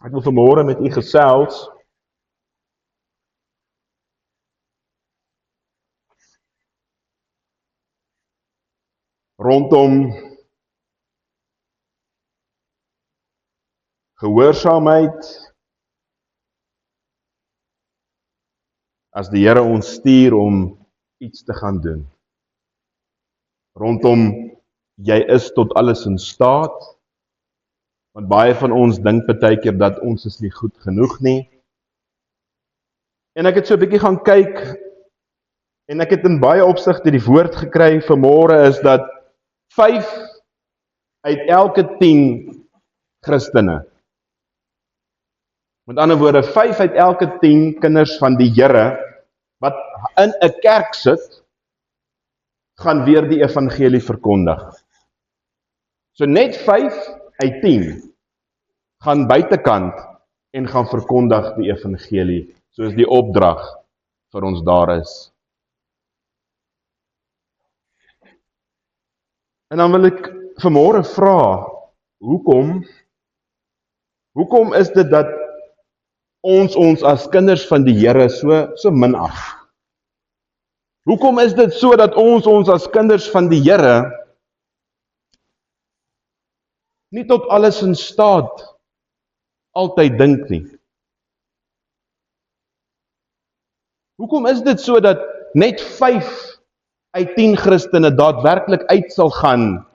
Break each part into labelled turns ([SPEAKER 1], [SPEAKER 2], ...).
[SPEAKER 1] Ek wil vanmôre met u gesels rondom gehoorsaamheid as die Here ons stuur om iets te gaan doen. Rondom jy is tot alles in staat, want baie van ons dink partykeer dat ons is nie goed genoeg nie. En ek het so 'n bietjie gaan kyk, en ek het in baie opsigte die woord gekry vanmôre is dat 5 uit elke 10 Christene, met ander woorde 5 uit elke 10 kinders van die Here, wat in 'n kerk sit, gaan weer die evangelie verkondig. So net 5 uit 10 gaan buitekant en gaan verkondig die evangelie, soos die opdrag vir ons daar is. En dan wil ek vanmôre vra, hoekom is dit dat ons as kinders van die Here so minag? Hoekom is dit so dat ons as kinders van die Here nie tot alles in staat altyd dink nie? Hoekom is dit so dat net 5 uit 10 Christene daadwerklik uit sal gaan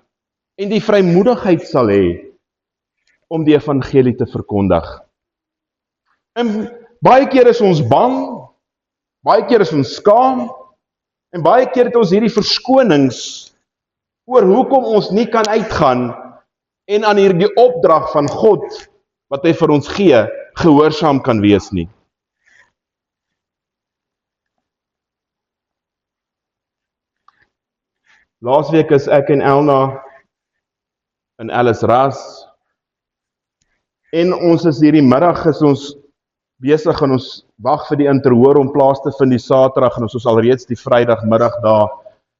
[SPEAKER 1] en die vrymoedigheid sal hê om die evangelie te verkondig? En baie keer is ons bang, baie keer is ons skaam, en baie keer het ons hierdie verskonings oor hoekom ons nie kan uitgaan en aan hierdie opdrag van God, wat hy vir ons gee, gehoorsaam kan wees nie. Laasweek is ek en Elna in Alice Ras, en ons is hierdie middag is ons besig en ons wag vir die interhoor om plaas te vind die Saterdag, en ons is alreeds die Vrydagmiddag daar,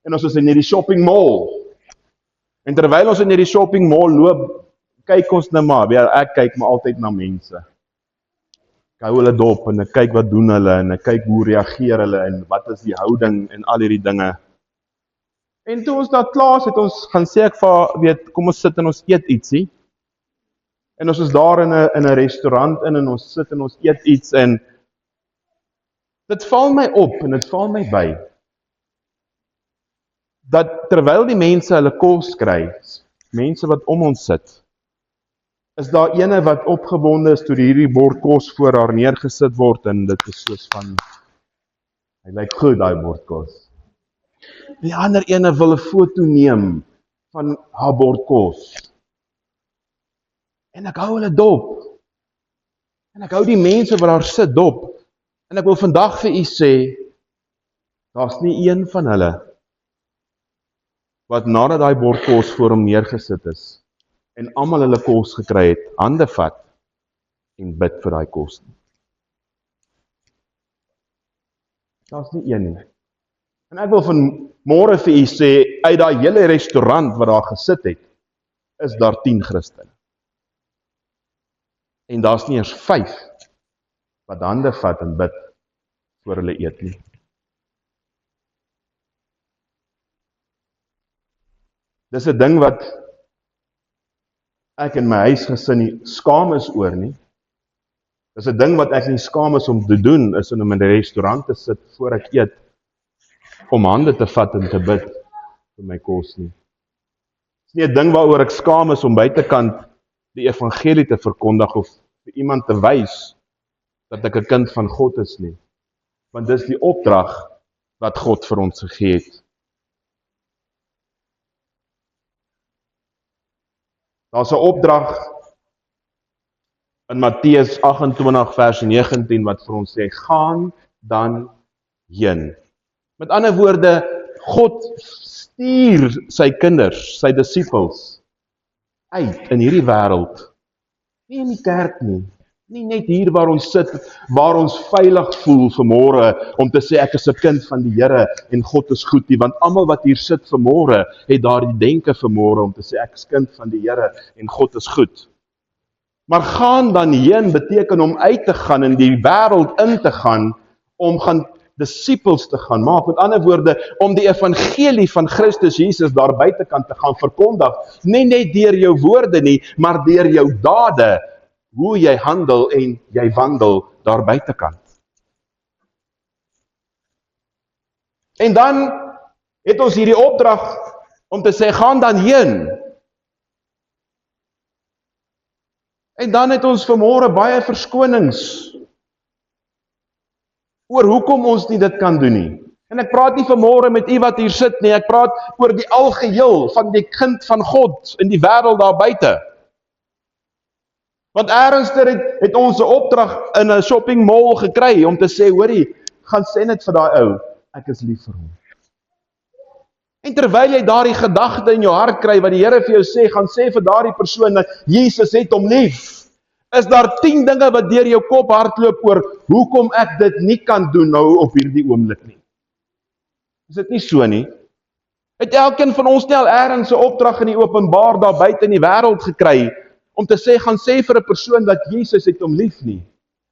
[SPEAKER 1] en ons is in hierdie shopping mall, en terwyl ons in hierdie shopping mall loop, kyk ons nou maar, ek kyk maar altyd na mense. Ek hou hulle dop, en ek kyk wat doen hulle, en ek kyk hoe reageer hulle, en wat is die houding, en al hierdie dinge. En toe ons daar klaar het ons gaan sê ek vir, kom ons sit en ons eet ietsie. En ons is daar in 'n restaurant en ons sit en ons eet iets, en dit val my op en dit val my by, dat terwyl die mense hulle kos kry, mense wat om ons sit, is daar ene wat opgewonde is toe hierdie bord kos voor haar neergesit word, en dit is soos van, hy lyk goed daai bord kos. Die ander ene wil 'n foto neem van haar bord kos. En ek hou hulle dop. En ek hou die mense wat daar sit dop. En ek wil vandag vir u sê, daar's nie een van hulle wat nadat daai bord kos voor hom neergesit is, en almal hulle kos gekry het, hande vat en bid vir daai kos nie. Daar's nie een nie. En ek wil vanmôre vir u sê, uit daai hele restaurant wat daar gesit het, is daar 10 Christene. En daar's nie eers 5 wat hande vat en bid voor hulle eet nie. Dis 'n ding wat ek in my huisgesin nie skaam is oor nie. Dis 'n ding wat ek nie skaam is om te doen, is om in 'n restaurant te sit voor ek eet, om hande te vat en te bid vir my kos nie. Dis nie 'n ding waaroor ek skaam is om buitekant die evangelie te verkondig of vir iemand te wys dat ek 'n kind van God is nie. Want dis die opdrag wat God vir ons gegee het. Daar's 'n opdrag in Matteus 28 vers 19 wat vir ons sê, gaan dan heen. Met ander woorde, God stuur sy kinders, sy disippels, uit in hierdie wêreld. Nie in die kerk nie, nie net hier waar ons sit, waar ons veilig voel vanmôre, om te sê ek is 'n kind van die Here en God is goed nie, want almal wat hier sit vanmôre, het daardie denke vanmôre om te sê ek is kind van die Here en God is goed. Maar gaan dan heen beteken om uit te gaan in die wêreld in te gaan, om gaan disippels te gaan maak. Met ander woorde, om die evangelie van Christus Jesus daar buitekant te gaan verkondig. Nie net deur jou woorde nie, maar deur jou dade, hoe jy handel en jy wandel daar buitekant. En dan het ons hierdie opdrag om te sê, gaan dan heen. En dan het ons vanmôre baie verskonings oor hoekom ons nie dit kan doen nie. En ek praat nie vanmôre met u wat hier sit nie, ek praat oor die algeheel van die kind van God in die wêreld daar buite. Want ernstig het ons 'n opdrag in 'n shopping mall gekry om te sê, hoorie, gaan sê net vir daai ou, ek is lief vir hom. En terwyl jy daardie gedagte in jou hart kry, wat die Here vir jou sê, gaan sê vir daardie persoon dat Jesus het hom lief, is daar 10 dinge wat deur jou kop hardloop oor, hoekom ek dit nie kan doen nou op hierdie oomblik nie. Is dit nie so nie? Het elkeen van ons nie al ergens 'n opdrag in die openbaar daar buite in die wêreld gekry, om te sê, gaan sê vir 'n persoon dat Jesus het hom lief nie.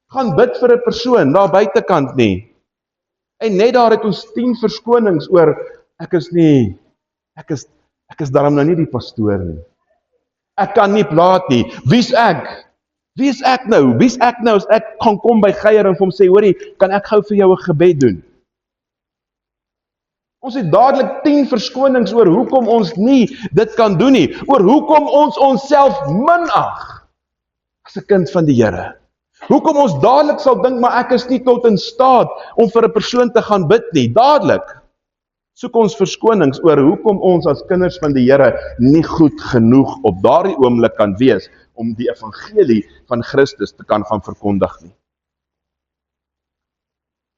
[SPEAKER 1] Gaan bid vir 'n persoon daar buitekant nie. En net daar het ons 10 verskonings oor, ek is daarom nou nie die pastoor nie. Ek kan nie plaat nie. Wie's ek? Wie's ek nou? Wie's ek nou as ek gaan kom by Geier en vir hom sê, hoorie, kan ek gou vir jou 'n gebed doen? Ons het dadelik 10 verskonings oor hoekom ons nie dit kan doen nie. Oor hoekom ons onsself minag as 'n kind van die Here. Hoekom ons dadelik sal dink, maar ek is nie tot in staat om vir 'n persoon te gaan bid nie. Dadelik soek ons verskonings oor hoekom ons as kinders van die Here nie goed genoeg op daardie oomblik kan wees om die evangelie van Christus te kan gaan verkondig nie.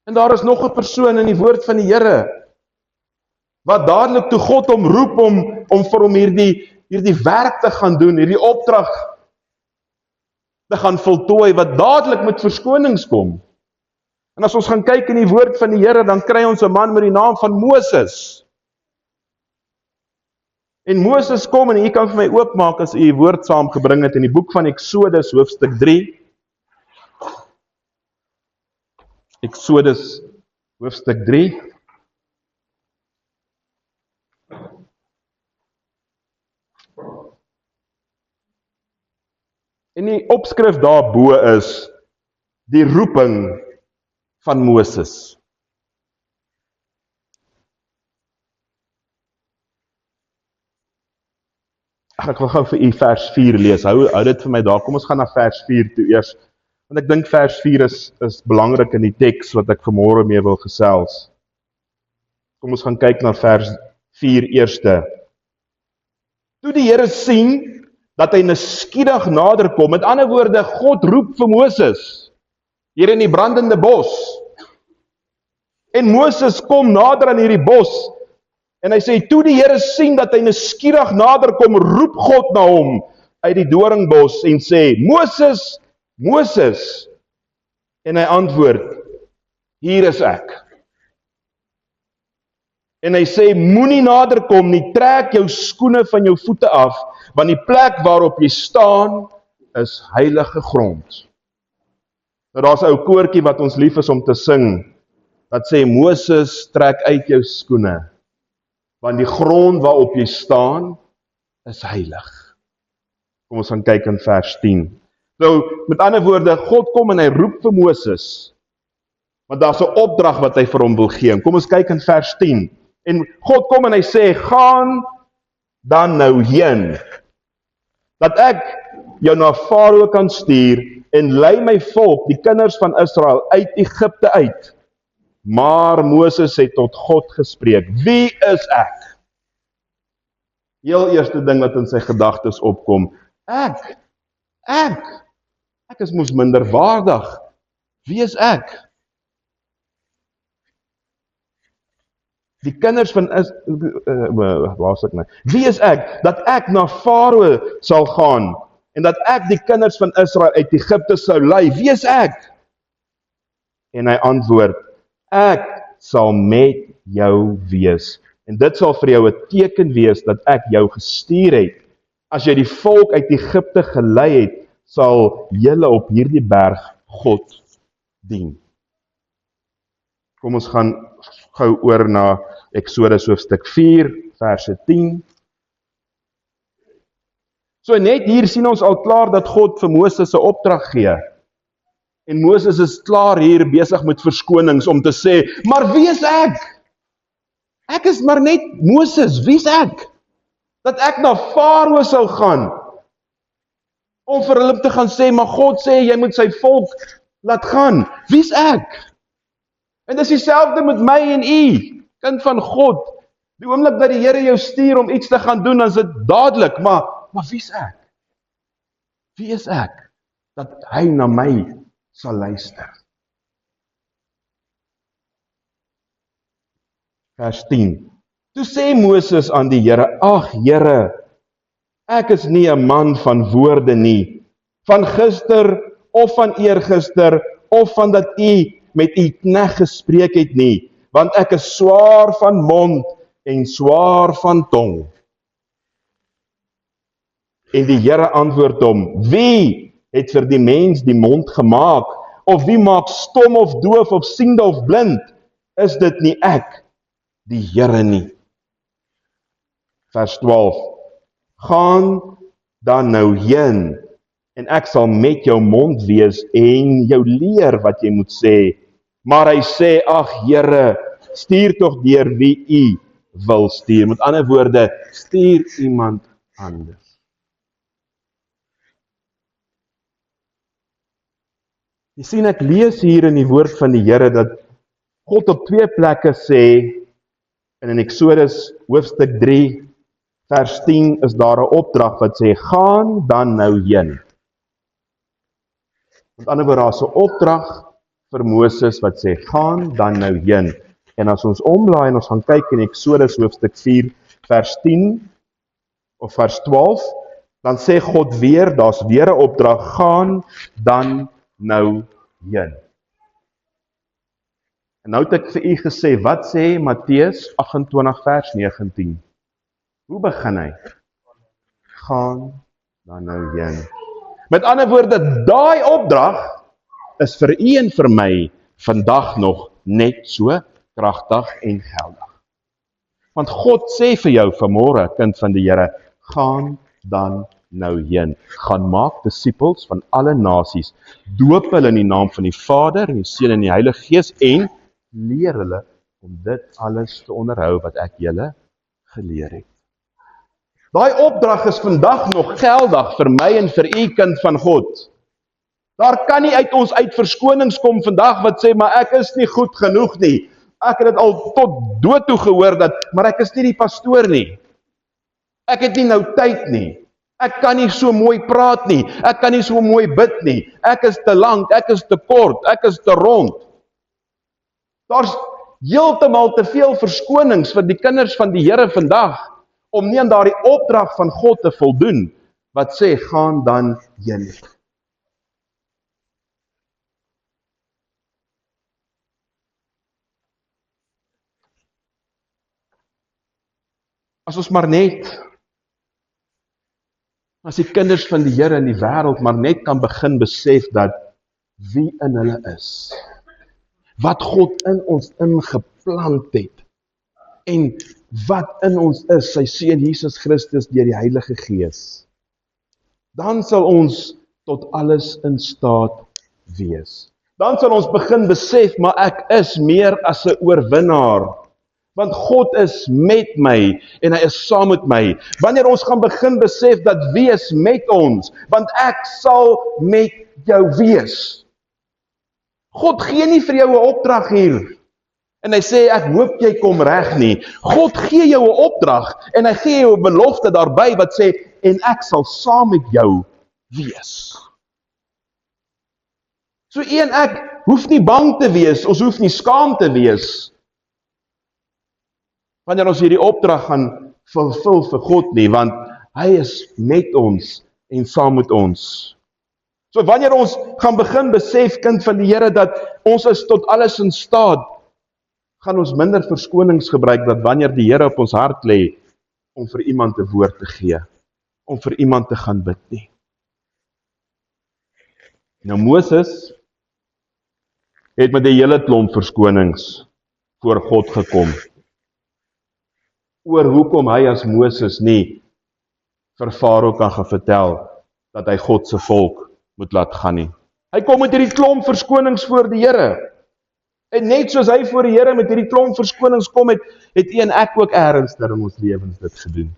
[SPEAKER 1] En daar is nog 'n persoon in die woord van die Here wat dadelik toe God hom roep om vir hom hierdie werk te gaan doen, hierdie opdrag te gaan voltooi, wat dadelik met verskonings kom. En as ons gaan kyk in die woord van die Here, dan kry ons 'n man met die naam van Moses. En Moses kom, en u kan vir my oopmaak as u die woord saamgebring het in die boek van Eksodus hoofstuk 3. Eksodus hoofstuk 3. En die opskrif daarbo is die roeping van Moses. Ek wil gou vir u vers 4 lees. Hou dit vir my daar. Kom ons gaan na vers 4 toe eers. Want ek dink vers 4 is belangrik in die teks wat ek vanmôre mee wil gesels. Kom ons gaan kyk na vers 4 eerste. Toe die Here sien dat hy nuuskierig nader kom, met ander woorde, God roep vir Moses hier in die brandende bos. En Moses kom nader aan hierdie bos, en hy sê, toe die Here sien dat hy nuuskierig nader kom, roep God na hom uit die doringbos en sê, Moses, Moses, en hy antwoord, hier is ek. En hy sê, moenie nader kom nie, trek jou skoene van jou voete af, want die plek waarop jy staan, is heilige grond. Nou daar's 'n ou koortjie wat ons lief is om te sing, wat sê, Moses, trek uit jou skoene, want die grond waarop jy staan, is heilig. Kom ons gaan kyk in vers 10. Nou, met ander woorde, God kom en hy roep vir Moses, want daar's 'n opdrag wat hy vir hom wil gee. Kom ons kyk in vers 10. En God kom en hy sê, gaan dan nou heen, dat ek jou na Farao kan stuur, en lei my volk, die kinders van Israel, uit Egipte uit. Maar Moses het tot God gespreek, wie is ek? Heel eerste ding wat in sy gedagtes opkom, ek is mos minderwaardig, wie is ek? Die kinders van wie is ek, dat ek na Farao sal gaan, en dat ek die kinders van Israel uit Egipte sou lei, wie is ek? En hy antwoord, ek sal met jou wees, en dit sal vir jou 'n teken wees, dat ek jou gestuur het, as jy die volk uit Egipte gelei het, sal julle op hierdie berg God dien. Kom ons gaan gou oor na Eksodus hoofstuk 4, verse 10. So net hier sien ons al klaar dat God vir Moses 'n opdrag gee. En Moses is klaar hier besig met verskonings om te sê, maar wie is ek? Ek is maar net Moses, wie is ek? Dat ek na Farao sou gaan, om vir hulle te gaan sê, maar God sê, jy moet sy volk laat gaan. Wie is ek? En dis dieselfde met my en u, kind van God. Die oomblik dat die Here jou stuur om iets te gaan doen, dan is dit dadelik, maar wie is ek? Wie is ek? Dat hy na my sal luister. Vers 10. Toe sê Moses aan die Here, ag Here, ek is nie 'n man van woorde nie, van gister of van eergister of van dat u met u knegt gespreek het nie, want ek is swaar van mond en swaar van tong. En die Here antwoord hom, wie het vir die mens die mond gemaak, of wie maak stom of doof of siende of blind? Is dit nie ek, die Here nie? Vers 12. Gaan dan nou heen, en ek sal met jou mond wees en jou leer wat jy moet sê. Maar hy sê, ag Here, stuur tog deur wie u wil stuur. Met ander woorde, stuur iemand anders. Jy sien, ek lees hier in die woord van die Here dat God op 2 plekke sê, en in Eksodus hoofstuk 3, vers 10 is daar 'n opdrag wat sê, gaan dan nou heen. Met ander woorde, daar is 'n opdrag vir Moses wat sê, gaan dan nou heen. En as ons omlaai en ons gaan kyk in Eksodus hoofstuk 4, vers 10, of vers 12, dan sê God weer, daar's weer 'n opdrag, gaan dan nou heen. En nou het ek vir u gesê, wat sê Matteus 28 vers 19? Hoe begin hy? Gaan dan nou heen. Met ander woorde, daai opdrag is vir u en vir my vandag nog net so kragtig en geldig. Want God sê vir jou vanmôre, kind van die Here, gaan dan nou heen. Gaan maak disippels van alle nasies, doop hulle in die naam van die Vader, en die Seun en die Heilige Gees, en leer hulle om dit alles te onderhou wat ek julle geleer het. Daai opdrag is vandag nog geldig vir my en vir u, kind van God. Daar kan nie uit ons uit verskonings kom vandag wat sê, maar ek is nie goed genoeg nie. Ek het dit al tot dood toe gehoor, maar ek is nie die pastoor nie. Ek het nie nou tyd nie. Ek kan nie so mooi praat nie. Ek kan nie so mooi bid nie. Ek is te lank, ek is te kort, ek is te rond. Daar's heeltemal te veel verskonings vir die kinders van die Here vandag, om nie aan daardie opdrag van God te voldoen, wat sê, gaan dan heen. As ons maar net, as die kinders van die Here in die wêreld maar net kan begin besef dat wie in hulle is, wat God in ons ingeplant het, en wat in ons is, sy Seun Jesus Christus deur die Heilige Gees, dan sal ons tot alles in staat wees. Dan sal ons begin besef, maar ek is meer as 'n oorwinnaar, want God is met my, en hy is saam met my. Wanneer ons gaan begin besef dat wie is met ons, want ek sal met jou wees. God gee nie vir jou 'n opdrag hier, en hy sê, ek hoop jy kom reg nie. God gee jou 'n opdrag, en hy gee jou 'n belofte daarby, wat sê, en ek sal saam met jou wees. So u en ek hoef nie bang te wees, ons hoef nie skaam te wees, wanneer ons hierdie opdrag gaan vervul vir God nie, want hy is met ons en saam met ons. So wanneer ons gaan begin besef, kind van die Here, dat ons is tot alles in staat, gaan ons minder verskonings gebruik, dat wanneer die Here op ons hart lê, om vir iemand 'n woord te gee, om vir iemand te gaan bid nie. Nou Moses het met 'n hele klomp verskonings voor God gekom, oor hoekom hy as Moses nie vir Farao kan gaan vertel, dat hy God se volk moet laat gaan nie. Hy kom met hierdie klomp verskonings voor die Here, en net soos hy voor die Here met hierdie klomp verskonings kom, het u en ek ook ernstig in ons lewens dit gedoen.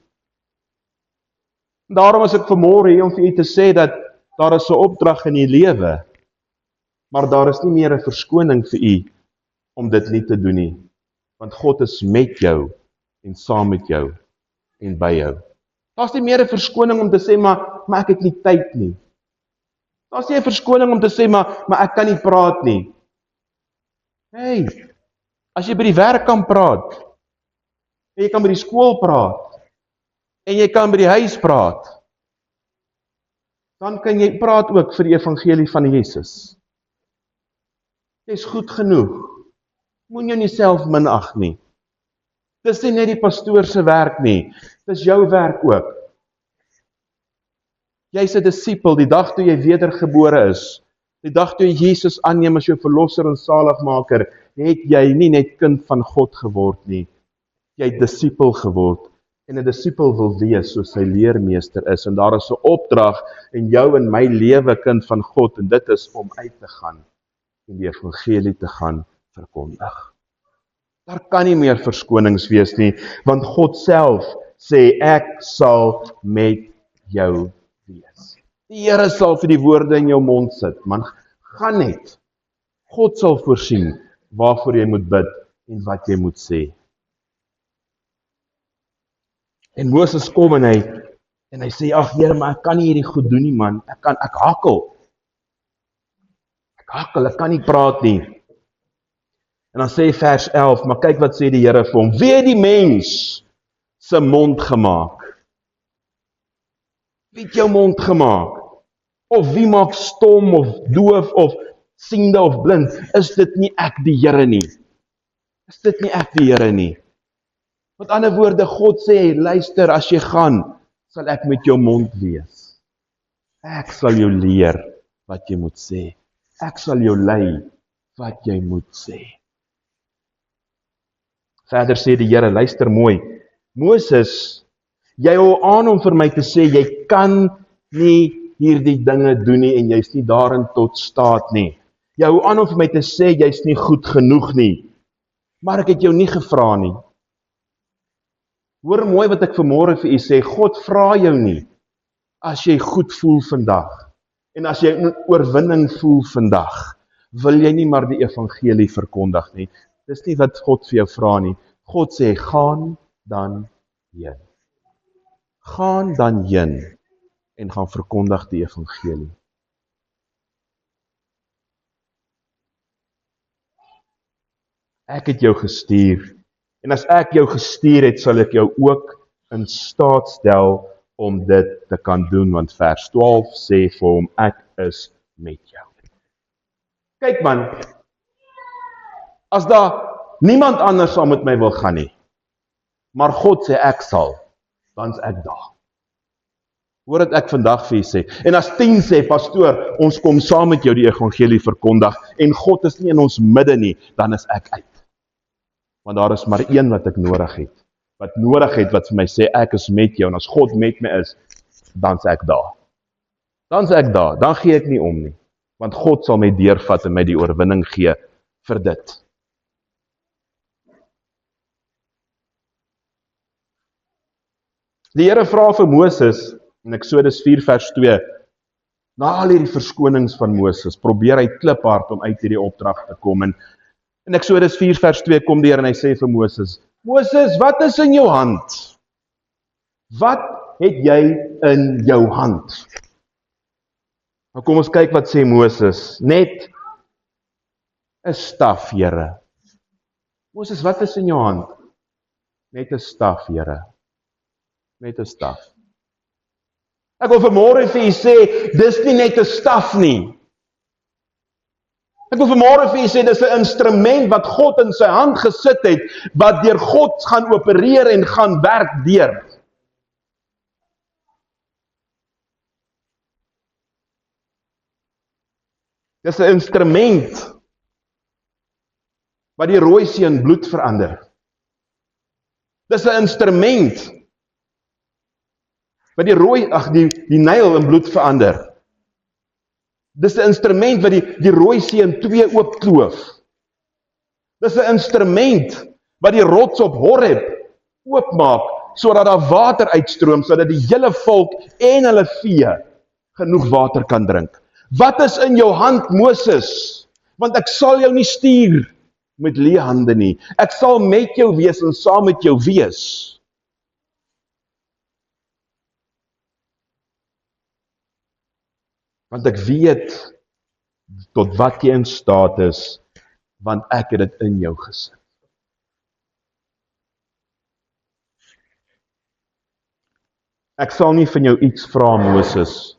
[SPEAKER 1] Daarom is ek vanmôre hier om vir u te sê, dat daar is 'n opdrag in die lewe, maar daar is nie meer 'n verskoning vir u om dit nie te doen nie, want God is met jou, en saam met jou, en by jou. Daar's nie meer 'n verskoning om te sê, maar ek het nie tyd nie. Daar's nie 'n verskoning om te sê, maar ek kan nie praat nie. Hey, as jy by die werk kan praat, en jy kan by die skool praat, en jy kan by die huis praat, dan kan jy praat ook vir die evangelie van Jesus. Jy's goed genoeg. Moenie jou nie self minag nie. Dis nie net die pastoor se werk nie, dis jou werk ook. Jy's 'n disipel, die dag toe jy wedergebore is, die dag toe jy Jesus aanneem as jou verlosser en saligmaker, het jy nie net kind van God geword nie, jy het disipel geword, en 'n disipel wil wees soos sy leermeester is, en daar is 'n opdrag in jou en my lewe, kind van God, en dit is om uit te gaan, en die evangelie te gaan verkondig. Daar kan nie meer verskonings wees nie, want God self sê, ek sal met jou wees. Die Here sal vir die woorde in jou mond sit, man, gaan net. God sal voorsien waarvoor jy moet bid en wat jy moet sê. En Moses kom en hy sê, ag Here, maar ek kan nie hierdie goed doen nie, man. Ek hakkel. Ek kan nie praat nie. En dan sê vers 11, maar kyk wat sê die Here vir hom, wie het die mens se mond gemaak? Wie het jou mond gemaak? Of wie maak stom of doof of siende of blind? Is dit nie ek die Here nie? Is dit nie ek die Here nie? Met ander woorde, God sê, luister, as jy gaan, sal ek met jou mond wees. Ek sal jou leer wat jy moet sê. Ek sal jou lei wat jy moet sê. Verder sê die Here, luister mooi, Moses, jy hou aan om vir my te sê, jy kan nie hierdie dinge doen nie, en jy's nie daarin tot staat nie. Jy hou aan om vir my te sê, jy's nie goed genoeg nie. Maar ek het jou nie gevra nie. Hoor mooi wat ek vanmôre vir u sê, God vra jou nie, as jy goed voel vandag, en as jy 'n oorwinning voel vandag, wil jy nie maar die evangelie verkondig nie. Dis nie wat God vir jou vra nie. God sê, gaan dan heen. Gaan dan heen, en gaan verkondig die evangelie. Ek het jou gestuur, en as ek jou gestuur het, sal ek jou ook in staat stel om dit te kan doen, want vers 12 sê vir hom, ek is met jou. Kyk man, as daar niemand anders sal met my wil gaan nie, maar God sê ek sal, dan is ek daar. Hoor wat ek vandag vir u sê. En as 10 sê, pastoor, ons kom saam met jou die evangelie verkondig, en God is nie in ons midde nie, dan is ek uit. Want daar is maar een wat ek nodig het. Wat vir my sê, ek is met jou, en as God met my is, dan is ek daar. Dan gee ek nie om nie. Want God sal my deurvat en my die oorwinning gee vir dit. Die Here vra vir Moses, in Eksodus 4 vers 2, na al hierdie verskonings van Moses, probeer hy kliphard om uit hierdie opdrag te kom, en in Eksodus 4 vers 2 kom die Here en hy sê vir Moses, Moses, wat is in jou hand? Wat het jy in jou hand? Nou kom ons kyk wat sê Moses, net 'n staf, Here. Moses, wat is in jou hand? Net 'n staf, Here. Net 'n staf. Ek wil vanmôre vir u sê, dis nie net 'n staf nie. Ek wil vanmôre vir u sê, dis 'n instrument wat God in sy hand gesit het, wat deur God gaan opereer en gaan werk deur. Dis 'n instrument wat die Rooi See in bloed verander. Dis 'n instrument wat die Nyl in bloed verander. Dis 'n instrument wat die Rooi See in twee oopkloof. Dis 'n instrument wat die rots op Horeb oopmaak, sodat daar water uitstroom, sodat die hele volk en hulle vee genoeg water kan drink. Wat is in jou hand, Moses? Want ek sal jou nie stuur met leë hande nie. Ek sal met jou wees en saam met jou wees. Want ek weet tot wat jy in staat is, want ek het dit in jou gesit. Ek sal nie van jou iets vra, Moses,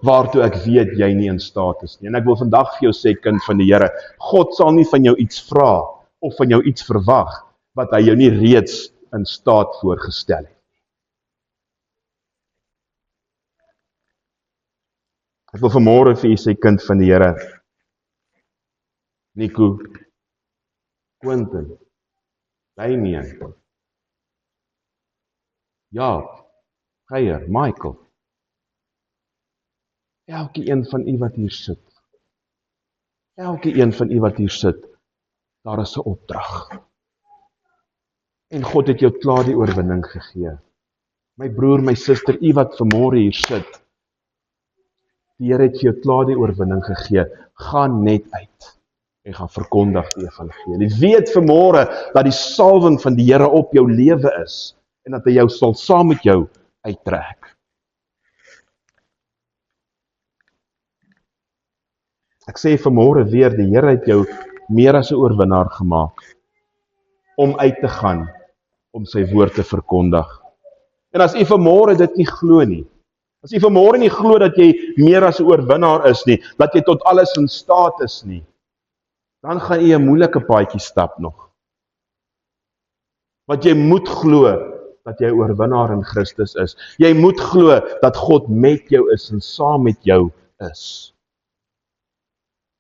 [SPEAKER 1] waartoe ek weet jy nie in staat is nie. En ek wil vandag vir jou sê, kind van die Here, God sal nie van jou iets vra, of van jou iets verwag, wat hy jou nie reeds in staat voorgestel het. Ek wil vanmôre vir u sê, kind van die Here, Nico, Quentin, Damien, Jaap, Geier, Michael, elke een van u wat hier sit, daar is 'n opdrag. En God het jou klaar die oorwinning gegee. My broer, my suster, u wat vanmôre hier sit, die Here het vir jou klaar die oorwinning gegee. Gaan net uit en gaan verkondig die evangelie. Weet vanmôre dat die salwing van die Here op jou lewe is en dat hy jou sal saam met jou uittrek. Ek sê vanmôre weer, die Here het jou meer as 'n oorwinnaar gemaak om uit te gaan, om sy woord te verkondig. En as u vanmôre dit nie glo nie, as u vanmôre nie glo dat jy meer as 'n oorwinnaar is nie, dat jy tot alles in staat is nie, dan gaan u 'n moeilike paadjie stap nog. Want jy moet glo dat jy 'n oorwinnaar in Christus is. Jy moet glo dat God met jou is en saam met jou is.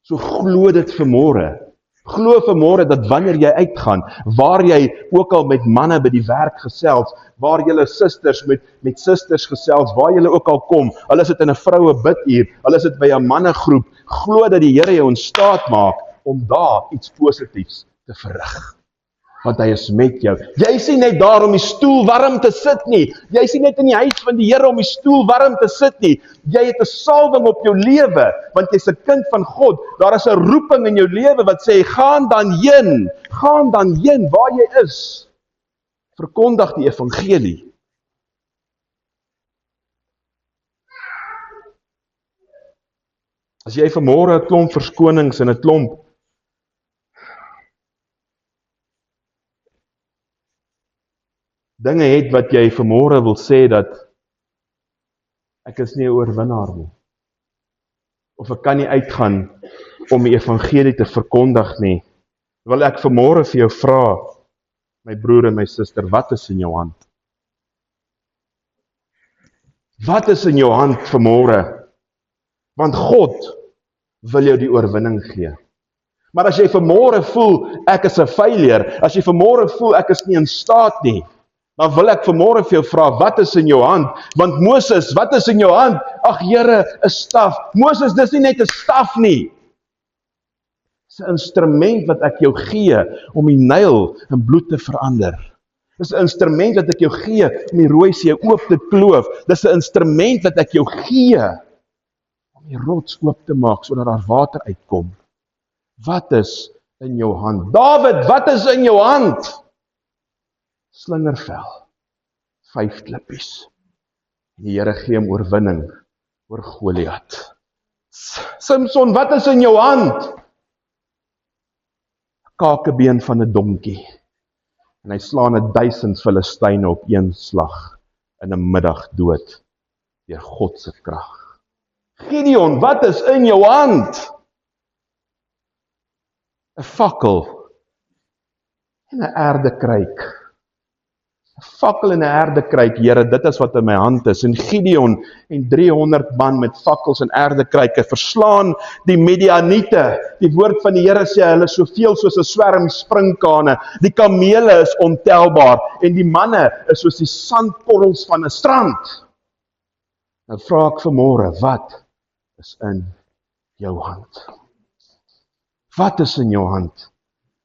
[SPEAKER 1] So glo dit vanmôre. Glo vanmôre dat wanneer jy uitgaan, waar jy ook al met manne by die werk gesels, waar julle susters met susters gesels, waar julle ook al kom, al is dit in 'n vroue biduur, al is dit by 'n mannegroep, glo dat die Here jou in staat maak om daar iets positiefs te verrig. Want hy is met jou. Jy is nie net daar om die stoel warm te sit nie. Jy is nie net in die huis van die Here om die stoel warm te sit nie. Jy het 'n salwing op jou lewe, want jy's 'n kind van God. Daar is 'n roeping in jou lewe wat sê, gaan dan heen waar jy is. Verkondig die evangelie. As jy vanmôre 'n klomp verskonings en 'n klomp dinge het wat jy vanmôre wil sê dat ek is nie 'n oorwinnaar nie, of ek kan nie uitgaan om die evangelie te verkondig nie, wil ek vanmôre vir jou vra, my broer en my suster, wat is in jou hand? Wat is in jou hand vanmôre? Want God wil jou die oorwinning gee. Maar as jy vanmôre voel, ek is 'n failure, as jy vanmôre voel, ek is nie in staat nie, dan wil ek vanmôre vir jou vra, wat is in jou hand? Want Moses, wat is in jou hand? Ag Here, 'n staf. Moses, dis nie net 'n staf nie. Dis 'n instrument wat ek jou gee om die Nyl in bloed te verander. Dis 'n instrument wat ek jou gee om die Rooi See oop te kloof. Dis 'n instrument wat ek jou gee om die rots oop te maak sodat daar water uitkom. Wat is in jou hand? Dawid, wat is in jou hand? Slingervel, 5 klippies. Die Here gee hom oorwinning oor Goliat. Samson, wat is in jou hand? Kakebeen van 'n donkie. En hy slaan 1000 Filistyne op een slag in 'n middag dood deur God se krag. Gideon, wat is in jou hand? 'n fakkel en 'n erdekruik. Fakkel en 'n erdekruik, Here, dit is wat in my hand is. En Gideon en 300 man met fakkels en erdekruike verslaan die Midianiete. Die woord van die Here sê, hulle is soveel soos 'n swerm sprinkane. Die kamele is ontelbaar en die manne is soos die sandkorrels van 'n strand. Nou vra ek vanmôre, wat is in jou hand? Wat is in jou hand?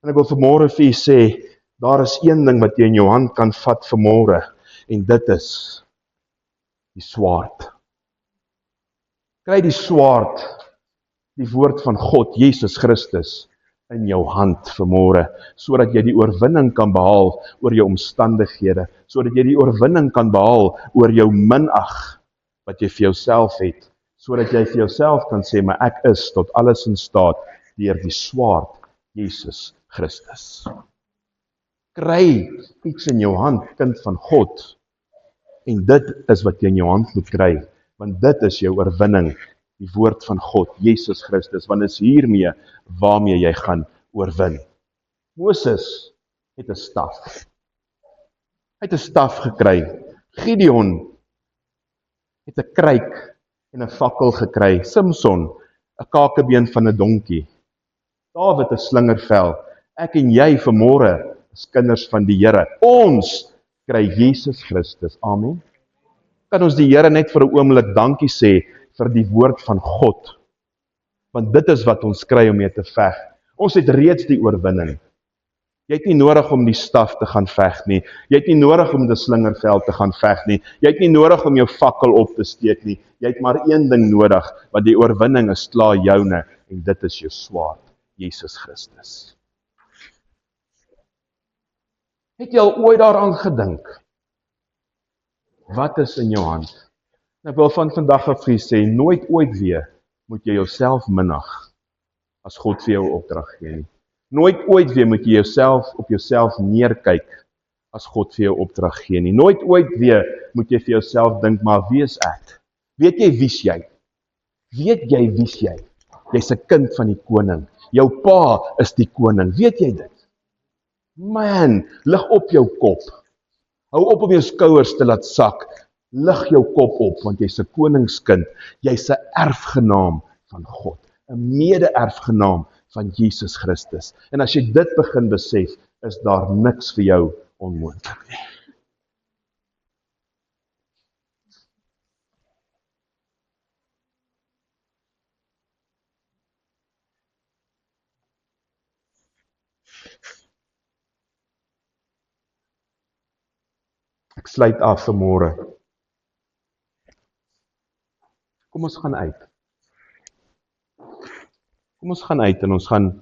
[SPEAKER 1] En ek wil vanmôre vir u sê, daar is een ding wat jy in jou hand kan vat vanmôre, en dit is die swaard. Kry die swaard, die woord van God, Jesus Christus, in jou hand vanmôre, sodat jy die oorwinning kan behaal oor jou omstandighede, sodat jy die oorwinning kan behaal oor jou minag, wat jy vir jouself het, sodat jy vir jouself kan sê, maar ek is tot alles in staat, deur die swaard, Jesus Christus. Kry iets in jou hand, kind van God, en dit is wat jy in jou hand moet kry, want dit is jou oorwinning, die woord van God, Jesus Christus, want is hiermee waarmee jy gaan oorwin. Moses het 'n staf. Hy het 'n staf gekry. Gideon het 'n kruik en 'n fakkel gekry. Samson 'n kakebeen van 'n donkie. Dawid 'n slingervel. Ek en jy vanmôre is kinders van die Here. Ons kry Jesus Christus. Amen. Kan ons die Here net vir 'n oomblik dankie sê vir die woord van God? Want dit is wat ons kry om mee te veg. Ons het reeds die oorwinning. Jy het nie nodig om die staf te gaan veg nie. Jy het nie nodig om die slingervel te gaan veg nie. Jy het nie nodig om jou fakkel op te steek nie. Jy het maar een ding nodig, want die oorwinning is klaar joune, en dit is jou swaard, Jesus Christus. Het jy al ooit daaraan gedink? Wat is in jou hand? Ek wil van vandag af vir sê, nooit ooit weer moet jy jouself minag as God vir jou opdrag gee nie. Nooit ooit weer moet jy op jouself neerkyk as God vir jou opdrag gee nie. Nooit ooit weer moet jy vir jouself dink, maar wie is ek? Weet jy wie's jy? Weet jy wie's jy? Jy's 'n kind van die koning. Jou pa is die koning. Weet jy dit? Man, lig op jou kop. Hou op om jou skouers te laat sak. Lig jou kop op, want jy's 'n koningskind. Jy's 'n erfgenaam van God. 'n Mede-erfgenaam van Jesus Christus. En as jy dit begin besef, is daar niks vir jou onmoontlik nie. Ek sluit af vanmôre. Kom ons gaan uit. Kom ons gaan uit en ons gaan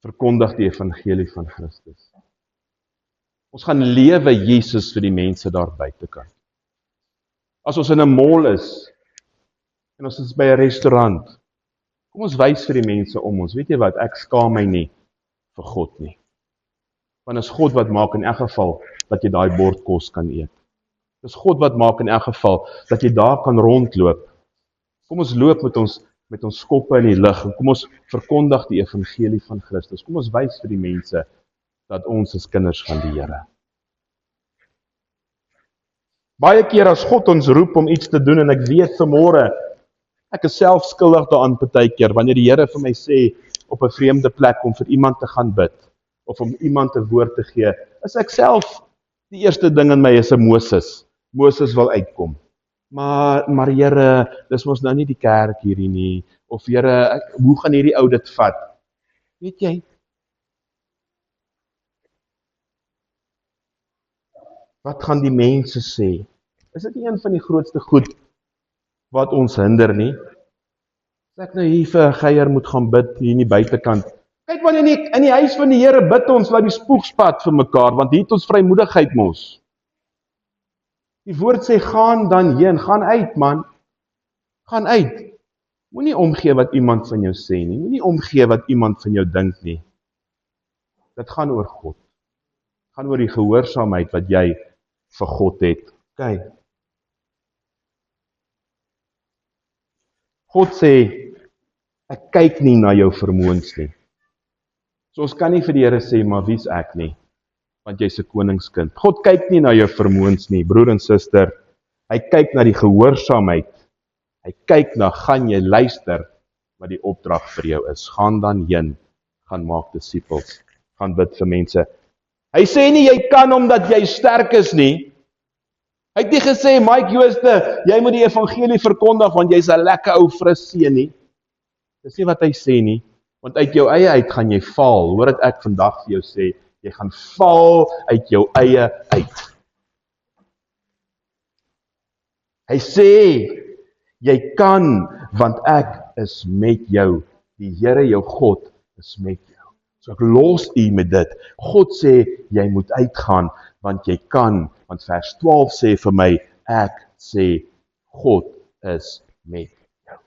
[SPEAKER 1] verkondig die evangelie van Christus. Ons gaan lewe Jesus vir die mense daar buitekant. As ons in 'n mall is en ons is by 'n restaurant, kom ons wys vir die mense om ons. Weet jy wat, ek skaam my nie vir God nie. Want is God wat maak in elk geval dat jy daai bord kos kan eet. Dis God wat maak in elk geval dat jy daar kan rondloop. Kom ons loop met ons koppe in die lug en kom ons verkondig die evangelie van Christus. Kom ons wys vir die mense dat ons is kinders van die Here. Baie keer as God ons roep om iets te doen, en ek weet vanmôre, ek is self skuldig daaraan partykeer, wanneer die Here vir my sê op 'n vreemde plek om vir iemand te gaan bid of om iemand 'n woord te gee, is ek self die eerste ding in my is 'n Moses. Moses wil uitkom. Maar Here, dis mos nou nie die kerk hierdie nie, of Here, hoe gaan hierdie ou dit vat? Weet jy, wat gaan die mense sê? Is dit nie een van die grootste goed wat ons hinder nie? As ek nou hier vir 'n geier moet gaan bid hier in die buitekant. Kyk wat in die huis van die Here bid ons, laat die spoeg spat vir mekaar, want hier het ons vrymoedigheid mos. Die woord sê, gaan dan heen, gaan uit man, gaan uit. Moenie omgee wat iemand van jou sê nie, moenie omgee wat iemand van jou dink nie. Dit gaan oor God. Dit gaan oor die gehoorsaamheid wat jy vir God het. Kyk. God sê, ek kyk nie na jou vermoëns nie. So ons kan nie vir die Here sê, maar wie's ek nie. want jy's 'n koningskind. God kyk nie na jou vermoëns nie, broer en suster. Hy kyk na die gehoorsaamheid. Hy kyk na, gaan jy luister wat die opdrag vir jou is. Gaan dan heen, gaan maak disippels, gaan bid vir mense. Hy sê nie jy kan omdat jy sterk is nie. Hy het nie gesê, Mike Jooste, jy moet die evangelie verkondig want jy's 'n lekker ou fris seun nie. Dis nie wat hy sê nie, want uit jou eie uit gaan jy val. Hoor dit ek vandag vir jou sê, jy gaan val uit jou eie uit. Hy sê, jy kan, want ek is met jou. Die Here jou God is met jou. So ek los u met dit. God sê, jy moet uitgaan, want jy kan. Want vers 12 sê vir my, ek sê, God is met jou.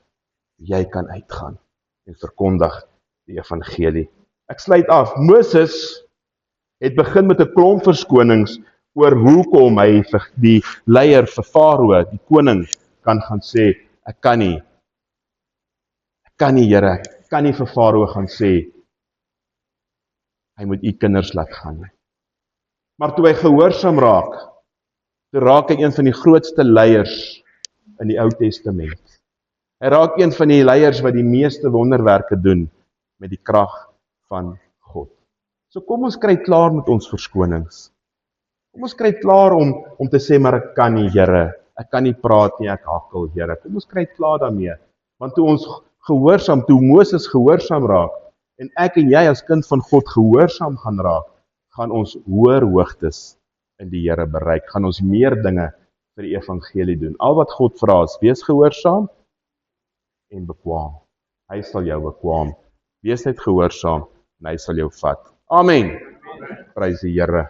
[SPEAKER 1] Jy kan uitgaan en verkondig die evangelie. Ek sluit af. Moses het begin met 'n klomp verskonings oor hoekom hy vir die leier vir Farao, die koning, kan gaan sê, ek kan nie Here, ek kan nie vir Farao gaan sê, hy moet u kinders laat gaan nie. Maar toe hy gehoorsaam raak, toe raak hy een van die grootste leiers in die Ou Testament. Hy raak een van die leiers wat die meeste wonderwerke doen met die krag van God. So kom ons kry klaar met ons verskonings. Kom ons kry klaar om te sê, maar ek kan nie, Here, ek kan nie praat nie, ek hakkel, Here. Kom ons kry klaar daarmee. Want toe ons gehoorsaam, toe Moses gehoorsaam raak, en ek en jy as kind van God gehoorsaam gaan raak, gaan ons hoër hoogtes in die Here bereik, gaan ons meer dinge vir die evangelie doen. Al wat God vra is, wees gehoorsaam en bekwaam. Hy sal jou bekwaam. Wees net gehoorsaam en hy sal jou vat. Amen. Prys die Here.